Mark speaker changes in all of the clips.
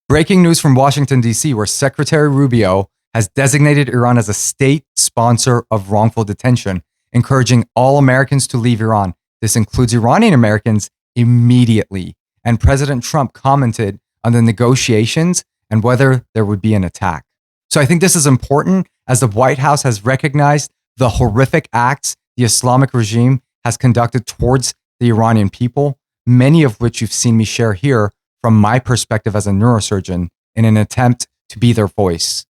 Speaker 1: Breaking news from Washington, D.C., where Secretary Rubio has designated Iran as a state sponsor of wrongful detention, encouraging all Americans to leave Iran. This includes Iranian Americans immediately. And President Trump commented on the negotiations and whether there would be an attack. So I think this is important as the White House has recognized the horrific acts the Islamic regime has conducted towards the Iranian people, many of which you've seen me share here from my perspective as a neurosurgeon in an attempt to be their voice.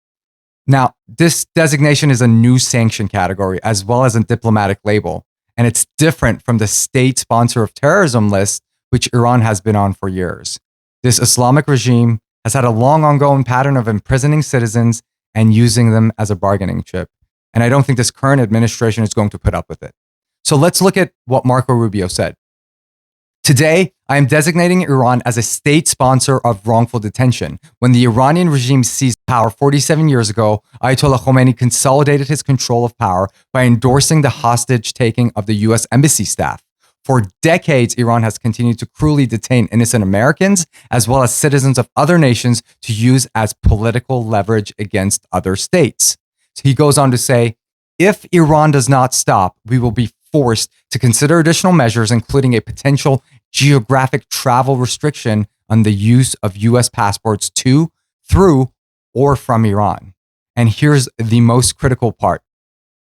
Speaker 1: Now, this designation is a new sanction category as well as a diplomatic label, and it's different from the state sponsor of terrorism list, which Iran has been on for years. This Islamic regime has had a long ongoing pattern of imprisoning citizens and using them as a bargaining chip. And I don't think this current administration is going to put up with it. So let's look at what Marco Rubio said. Today, I am designating Iran as a state sponsor of wrongful detention. When the Iranian regime seized power 47 years ago, Ayatollah Khomeini consolidated his control of power by endorsing the hostage taking of the US embassy staff. For decades, Iran has continued to cruelly detain innocent Americans as well as citizens of other nations to use as political leverage against other states. So he goes on to say, if Iran does not stop, we will be forced to consider additional measures, including a potential geographic travel restriction on the use of US passports to, through, or from Iran. And here's the most critical part.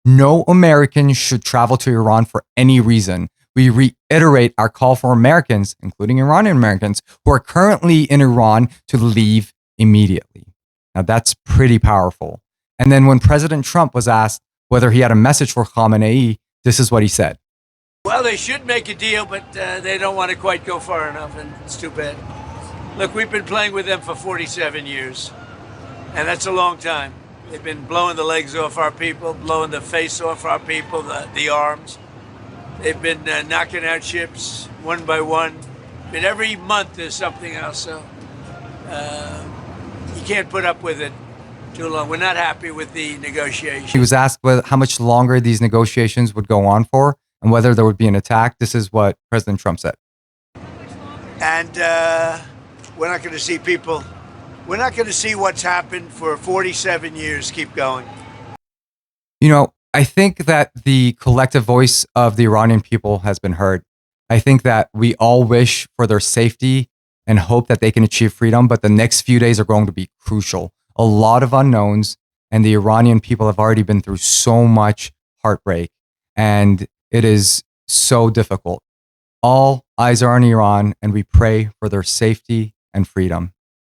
Speaker 1: No American should travel to Iran for any reason. We reiterate our call for Americans, including Iranian Americans, who are currently in Iran to leave immediately. Now that's pretty powerful. And then when President Trump was asked whether he had a message for Khamenei, this is what he said.
Speaker 2: Well, they should make a deal, but they don't want to quite go far enough, and it's too bad. Look, we've been playing with them for 47 years, and that's a long time. They've been blowing the legs off our people, blowing the face off our people, the arms. They've been knocking out ships one by one. But every month there's something else, so you can't put up with it too long. We're not happy with the negotiations.
Speaker 1: He was asked how much longer these negotiations would go on for and whether there would be an attack. This is what President Trump said.
Speaker 2: And we're not going to see people. We're not going to see what's happened for 47 years keep going.
Speaker 1: You know, I think that the collective voice of the Iranian people has been heard. I think that we all wish for their safety and hope that they can achieve freedom, but the next few days are going to be crucial. A lot of unknowns, and the Iranian people have already been through so much heartbreak, and it is so difficult. All eyes are on Iran, and we pray for their safety and freedom.